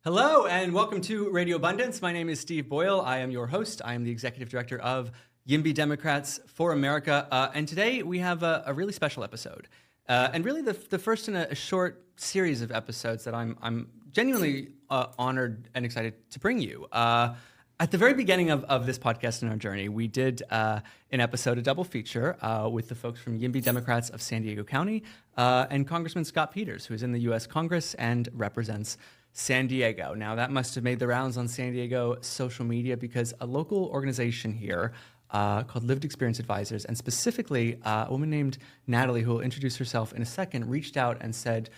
Hello and welcome to Radio Abundance. My name is Steve Boyle. I am your host. I am the executive director of YIMBY Democrats for America. And today we have a really special episode. And really the first in a short series of episodes that I'm genuinely honored and excited to bring you. At the very beginning of this podcast and our journey, we did an episode, a double feature, with the folks from YIMBY Democrats of San Diego County and Congressman Scott Peters, who is in the U.S. Congress and represents San Diego. Now, that must have made the rounds on San Diego social media because a local organization here called Lived Experience Advisors, and specifically a woman named Natalie, who will introduce herself in a second, reached out and said,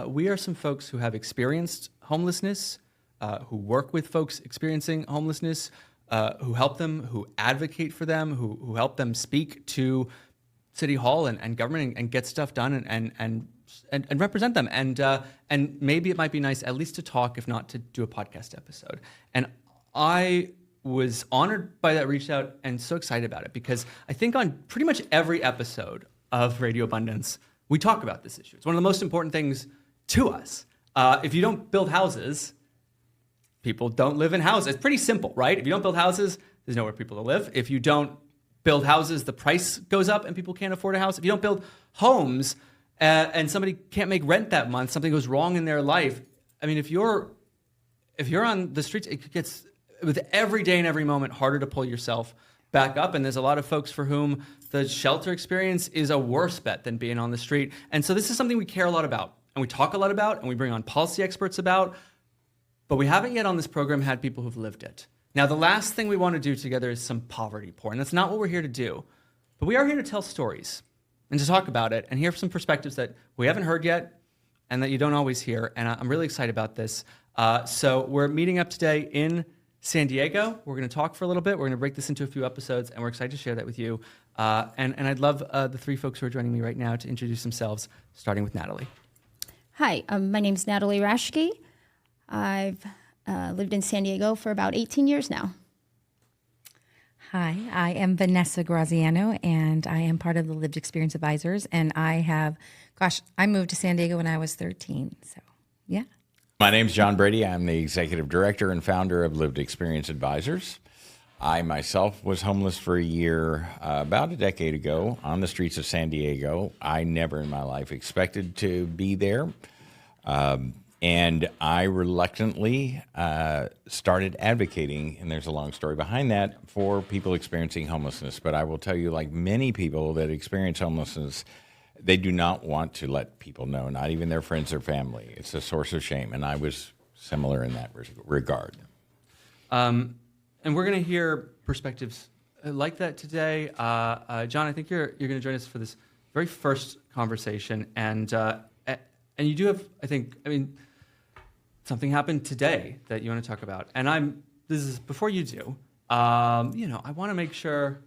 we are some folks who have experienced homelessness, who work with folks experiencing homelessness, who help them, who advocate for them, who help them speak to City Hall and government and get stuff done and represent them. And maybe it might be nice at least to talk, if not to do a podcast episode. And I was honored by that reach out and so excited about it because I think on pretty much every episode of Radio Abundance, we talk about this issue. It's one of the most important things to us. If you don't build houses, people don't live in houses. It's pretty simple, right? If you don't build houses, there's nowhere for people to live. If you don't build houses, the price goes up and people can't afford a house. If you don't build homes and somebody can't make rent that month, something goes wrong in their life. I mean, if you're on the streets, it gets, with every day and every moment, harder to pull yourself back up. And there's a lot of folks for whom the shelter experience is a worse bet than being on the street. And so this is something we care a lot about and we talk a lot about and we bring on policy experts about, but we haven't yet on this program had people who've lived it. Now, the last thing we want to do together is some poverty porn. That's not what we're here to do. But we are here to tell stories and to talk about it and hear some perspectives that we haven't heard yet and that you don't always hear. And I'm really excited about this. So we're meeting up today in San Diego. We're going to talk for a little bit. We're going to break this into a few episodes, and we're excited to share that with you. And I'd love the three folks who are joining me right now to introduce themselves, starting with Natalie. Hi, my name's Natalie Raschke. I've lived in San Diego for about 18 years now. Hi, I am Vanessa Graziano, and I am part of the Lived Experience Advisors. And I moved to San Diego when I was 13. So, yeah. My name's John Brady. I'm the executive director and founder of Lived Experience Advisors. I myself was homeless for a year about a decade ago on the streets of San Diego. I never in my life expected to be there. And I reluctantly started advocating, and there's a long story behind that, for people experiencing homelessness. But I will tell you, like many people that experience homelessness, they do not want to let people know, not even their friends or family. It's a source of shame, and I was similar in that regard. And we're going to hear perspectives like that today. John, I think you're going to join us for this very first conversation, and you do have, something happened today that you want to talk about, and this is before you do. I want to make sure.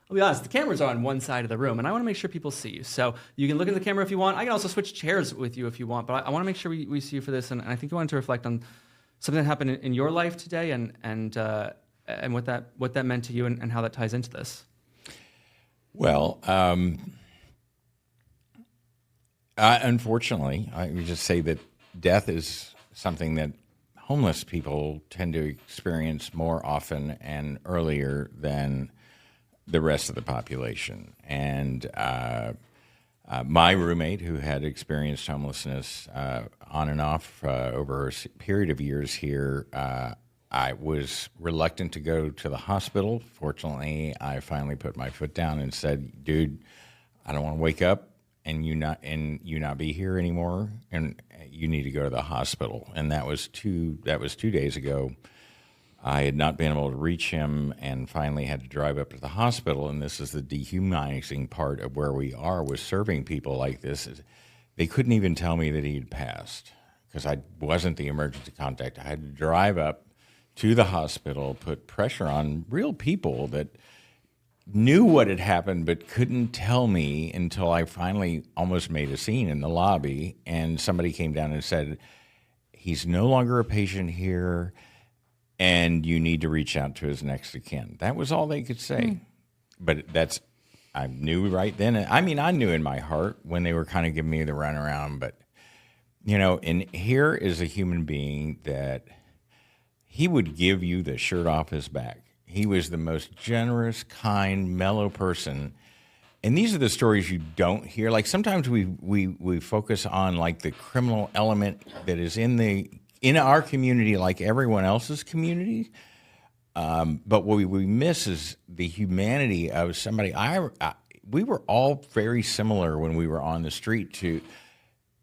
I'll be honest, the cameras are on one side of the room, and I want to make sure people see you. So you can look at the camera if you want. I can also switch chairs with you if you want, but I want to make sure we see you for this, and I think you wanted to reflect on something that happened in your life today and what that meant to you and how that ties into this. Well, unfortunately, I would just say that death is something that homeless people tend to experience more often and earlier than the rest of the population. And my roommate, who had experienced homelessness on and off over a period of years here, I was reluctant to go to the hospital. Fortunately, I finally put my foot down and said, dude, I don't want to wake up and you not be here anymore, and you need to go to the hospital. And that was 2 days ago. I had not been able to reach him and finally had to drive up to the hospital. And this is the dehumanizing part of where we are with serving people like this. They couldn't even tell me that he had passed because I wasn't the emergency contact. I had to drive up to the hospital, put pressure on real people that knew what had happened but couldn't tell me until I finally almost made a scene in the lobby. And somebody came down and said, he's no longer a patient here, and you need to reach out to his next of kin. That was all they could say. But I knew right then. I mean, I knew in my heart when they were kind of giving me the runaround, but And here is a human being that he would give you the shirt off his back. He was the most generous, kind, mellow person. And these are the stories you don't hear. Like sometimes we focus on like the criminal element that is in our community, like everyone else's community. But what we miss is the humanity of somebody. We were all very similar when we were on the street to.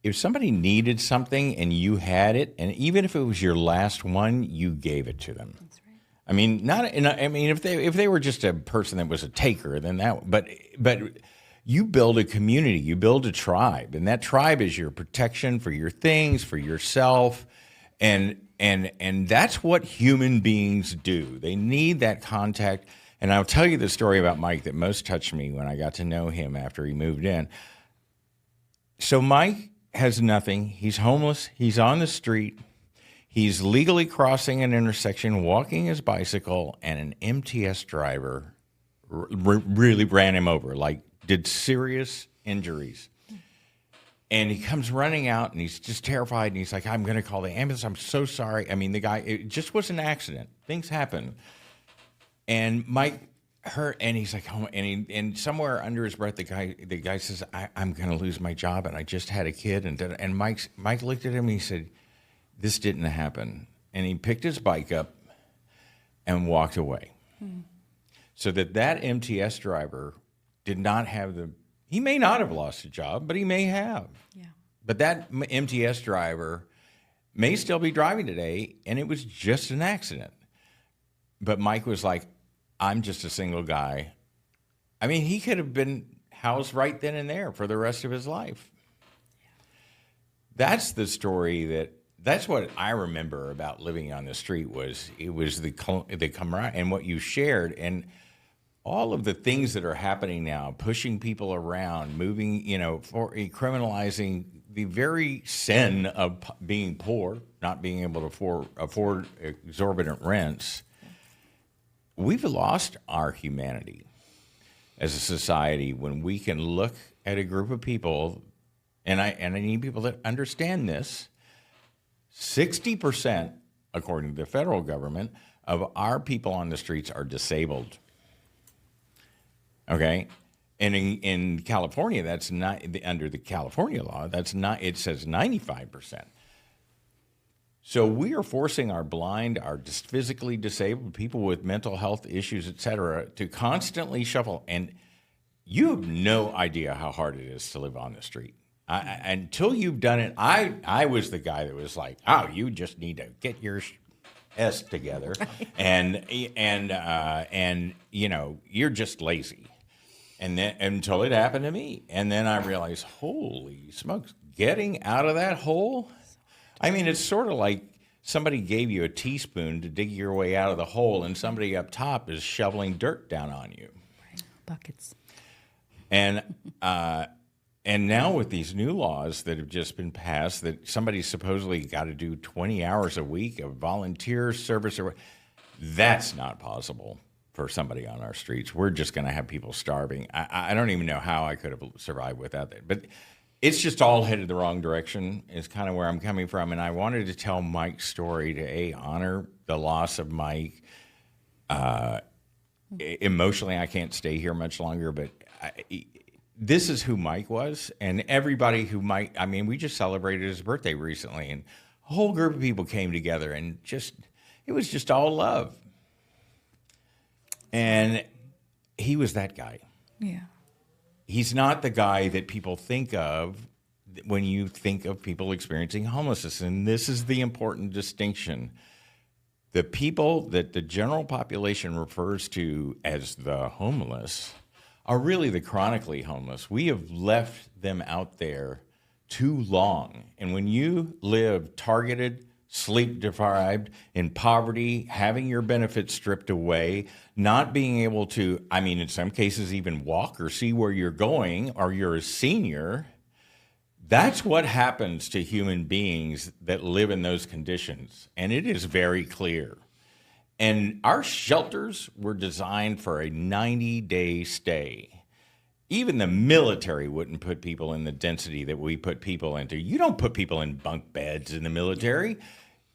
If somebody needed something and you had it, and even if it was your last one, you gave it to them. That's right. I mean, if they were just a person that was a taker, then that. But you build a community, you build a tribe, and that tribe is your protection for your things, for yourself, and that's what human beings do. They need that contact. And I'll tell you the story about Mike that most touched me when I got to know him after he moved in. So Mike has nothing. He's homeless. He's on the street. He's legally crossing an intersection, walking his bicycle, and an MTS driver really ran him over, like did serious injuries. And he comes running out, and he's just terrified, and he's like, I'm going to call the ambulance. I'm so sorry. I mean, the guy, it just was an accident. Things happen. And Mike hurt, and he's like, oh, and somewhere under his breath, the guy says, I'm going to lose my job, and I just had a kid. And Mike looked at him, and he said, this didn't happen. And he picked his bike up and walked away. So that MTS driver did not have he may not have lost a job, but he may have. Yeah. But that MTS driver may still be driving today, and it was just an accident. But Mike was like, I'm just a single guy. I mean, he could have been housed right then and there for the rest of his life. That's the story that's what I remember about living on the street it was the camaraderie and what you shared, and all of the things that are happening now, pushing people around, moving, for criminalizing the very sin of being poor, not being able to afford exorbitant rents. We've lost our humanity as a society when we can look at a group of people, and I need people that understand this. 60%, according to the federal government, of our people on the streets are disabled. Okay? And in California, that's not under the California law. It says 95%. So we are forcing our blind, our physically disabled, people with mental health issues, et cetera, to constantly shuffle. And you have no idea how hard it is to live on the street. Until you've done it, I was the guy that was like, oh, you just need to get your S together, and you're just lazy. And then until it happened to me, and then I realized, holy smokes, getting out of that hole. I mean, it's sort of like somebody gave you a teaspoon to dig your way out of the hole, and somebody up top is shoveling dirt down on you. Right. Buckets. And now with these new laws that have just been passed, that somebody's supposedly got to do 20 hours a week of volunteer service, that's not possible for somebody on our streets. We're just going to have people starving. I don't even know how I could have survived without that. But it's just all headed the wrong direction is kind of where I'm coming from. And I wanted to tell Mike's story to honor the loss of Mike. Emotionally, I can't stay here much longer, but this is who Mike was. And everybody who we just celebrated his birthday recently, and a whole group of people came together, and it was just all love. And he was that guy. Yeah. He's not the guy that people think of when you think of people experiencing homelessness. And this is the important distinction. The people that the general population refers to as the homeless are really the chronically homeless. We have left them out there too long. And when you live targeted, sleep deprived, in poverty, having your benefits stripped away, not being able to, in some cases even walk or see where you're going, or you're a senior, that's what happens to human beings that live in those conditions. And it is very clear. And our shelters were designed for a 90-day stay. Even the military wouldn't put people in the density that we put people into. You don't put people in bunk beds in the military,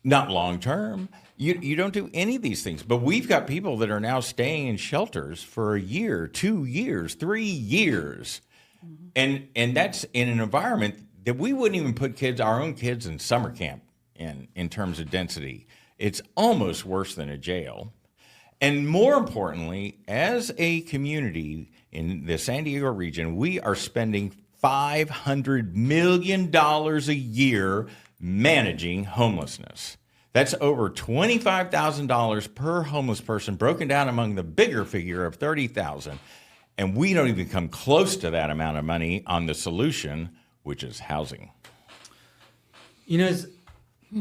not long term. You don't do any of these things. But we've got people that are now staying in shelters for a year, 2 years, 3 years. And that's in an environment that we wouldn't even put our own kids in summer camp in terms of density. It's almost worse than a jail. And more importantly, as a community in the San Diego region, we are spending $500 million a year managing homelessness. That's over $25,000 per homeless person, broken down among the bigger figure of $30,000. And we don't even come close to that amount of money on the solution, which is housing. You know,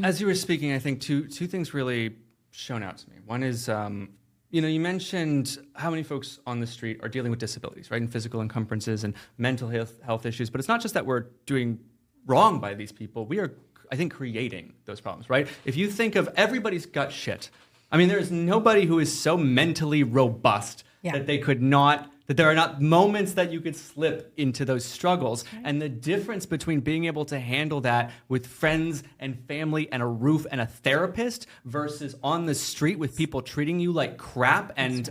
as you were speaking, I think two things really shone out to me. One is, you mentioned how many folks on the street are dealing with disabilities, right, and physical encumbrances and mental health issues. But it's not just that we're doing wrong by these people. We are, I think, creating those problems, right? If you think of everybody's got shit. I mean, there's nobody who is so mentally robust that there are not moments that you could slip into those struggles. Right. And the difference between being able to handle that with friends and family and a roof and a therapist versus on the street with people treating you like crap and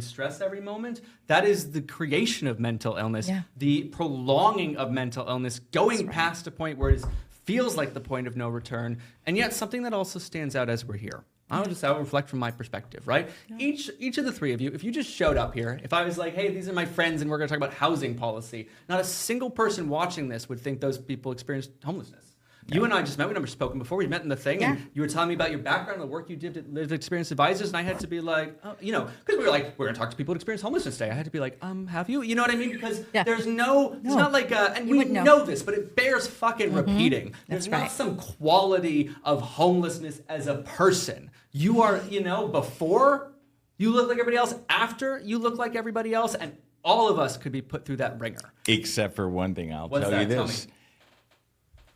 stress every moment, that is the creation of mental illness, the prolonging of mental illness, going past a point where it feels like the point of no return, and yet something that also stands out as we're here. I'll reflect from my perspective, right? Yeah. Each of the three of you, if you just showed up here, if I was like, hey, these are my friends and we're going to talk about housing policy, not a single person watching this would think those people experienced homelessness. Yeah. You and I just met. We've never spoken before. We met in the thing, and you were telling me about your background, the work you did at Lived Experience Advisors, and I had to be like, because we were like, we're going to talk to people who experience homelessness today. I had to be like, have you? You know what I mean? Because there's it's not like, and we know this, but it bears fucking repeating. There's not some quality of homelessness as a person. You are, before you look like everybody else, after you look like everybody else, and all of us could be put through that ringer. Except for one thing, I'll tell you this.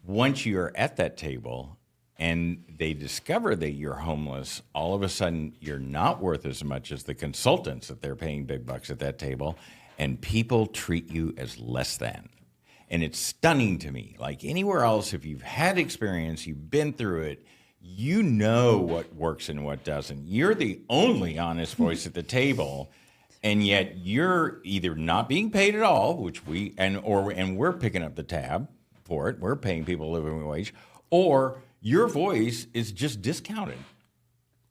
Once you're at that table and they discover that you're homeless, all of a sudden you're not worth as much as the consultants that they're paying big bucks at that table, and people treat you as less than. And it's stunning to me. Like anywhere else, if you've had experience, you've been through it, you know what works and what doesn't. You're the only honest voice at the table, and yet you're either not being paid at all, which and we're picking up the tab for it. We're paying people a living wage, or your voice is just discounted.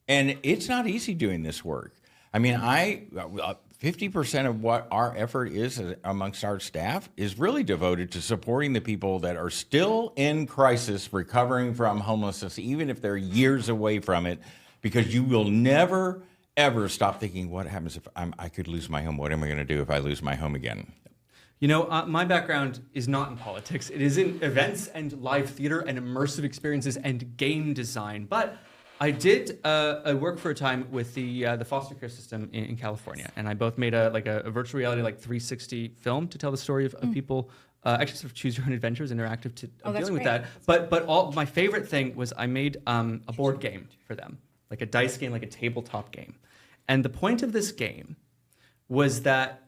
And it's not easy doing this work. I mean, 50% of what our effort is amongst our staff is really devoted to supporting the people that are still in crisis, recovering from homelessness, even if they're years away from it, because you will never, ever stop thinking, what happens if I could lose my home? What am I going to do if I lose my home again? My background is not in politics. It is in events and live theater and immersive experiences and game design. But I did work for a time with the foster care system in California, and I both made a virtual reality 360 film to tell the story of people. Actually, sort of choose your own adventures, interactive of dealing with that. But my favorite thing was I made a board game for them, like a dice game, like a tabletop game. And the point of this game was that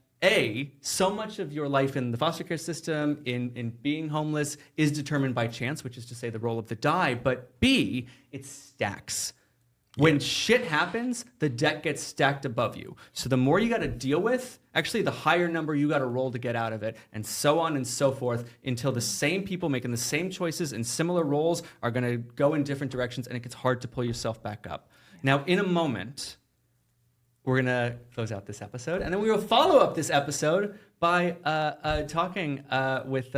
so much of your life in the foster care system, in being homeless, is determined by chance, which is to say the roll of the die, but B, it stacks. When shit happens, the deck gets stacked above you. So the more you got to deal with, actually the higher number you got to roll to get out of it, and so on and so forth, until the same people making the same choices and similar roles are going to go in different directions, and it gets hard to pull yourself back up. Now, in a moment, we're going to close out this episode, and then we will follow up this episode by talking with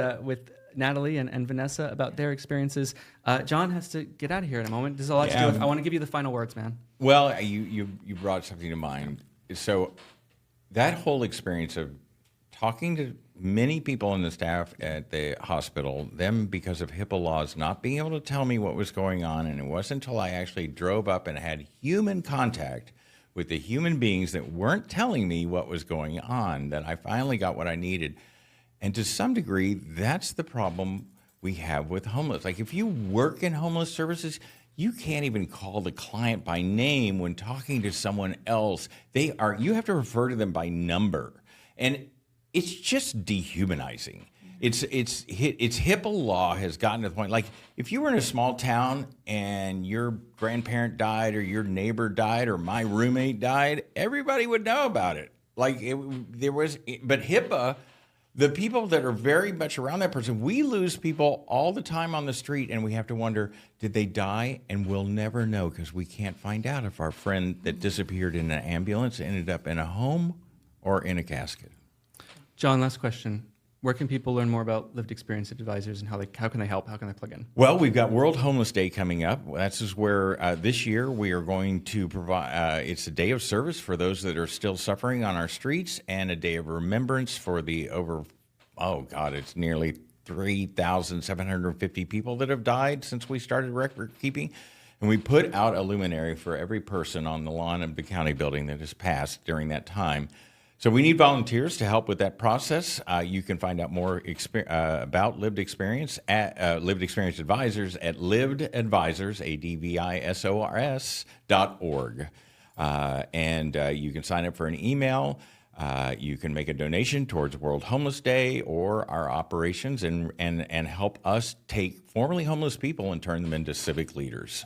Natalie and Vanessa about their experiences. John has to get out of here in a moment. There's a lot to do with. I want to give you the final words, man. Well, you brought something to mind. So that whole experience of talking to many people in the staff at the hospital, them because of HIPAA laws not being able to tell me what was going on, and it wasn't until I actually drove up and had human contact with the human beings that weren't telling me what was going on that I finally got what I needed. And to some degree, that's the problem we have with homeless. Like if you work in homeless services, you can't even call the client by name when talking to someone else. You have to refer to them by number. And it's just dehumanizing. It's HIPAA law has gotten to the point, like if you were in a small town and your grandparent died or your neighbor died or my roommate died, everybody would know about it. But HIPAA, the people that are very much around that person, we lose people all the time on the street and we have to wonder, did they die? And we'll never know because we can't find out if our friend that disappeared in an ambulance ended up in a home or in a casket. John, last question. Where can people learn more about lived experience advisors and how can they help? How can they plug in? Well, we've got World Homeless Day coming up. That's just where this year we are going to provide, it's a day of service for those that are still suffering on our streets and a day of remembrance for the it's nearly 3,750 people that have died since we started record keeping. And we put out a luminary for every person on the lawn of the county building that has passed during that time. So we need volunteers to help with that process. You can find out more about lived experience at lived experience advisors at livedadvisors.org. And you can sign up for an email. You can make a donation towards World Homeless Day or our operations and help us take formerly homeless people and turn them into civic leaders.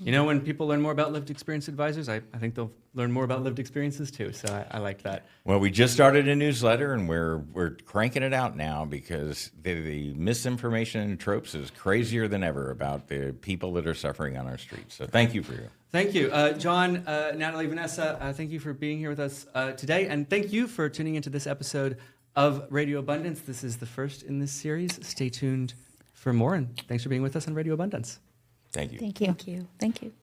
You know, when people learn more about lived experience advisors, I think they'll learn more about lived experiences too. So I like that. Well, we just started a newsletter and we're cranking it out now because the misinformation and tropes is crazier than ever about the people that are suffering on our streets. So thank you for your. Thank you. John, Natalie, Vanessa, thank you for being here with us today. And thank you for tuning into this episode of Radio Abundance. This is the first in this series. Stay tuned for more. And thanks for being with us on Radio Abundance. Thank you. Thank you. Thank you.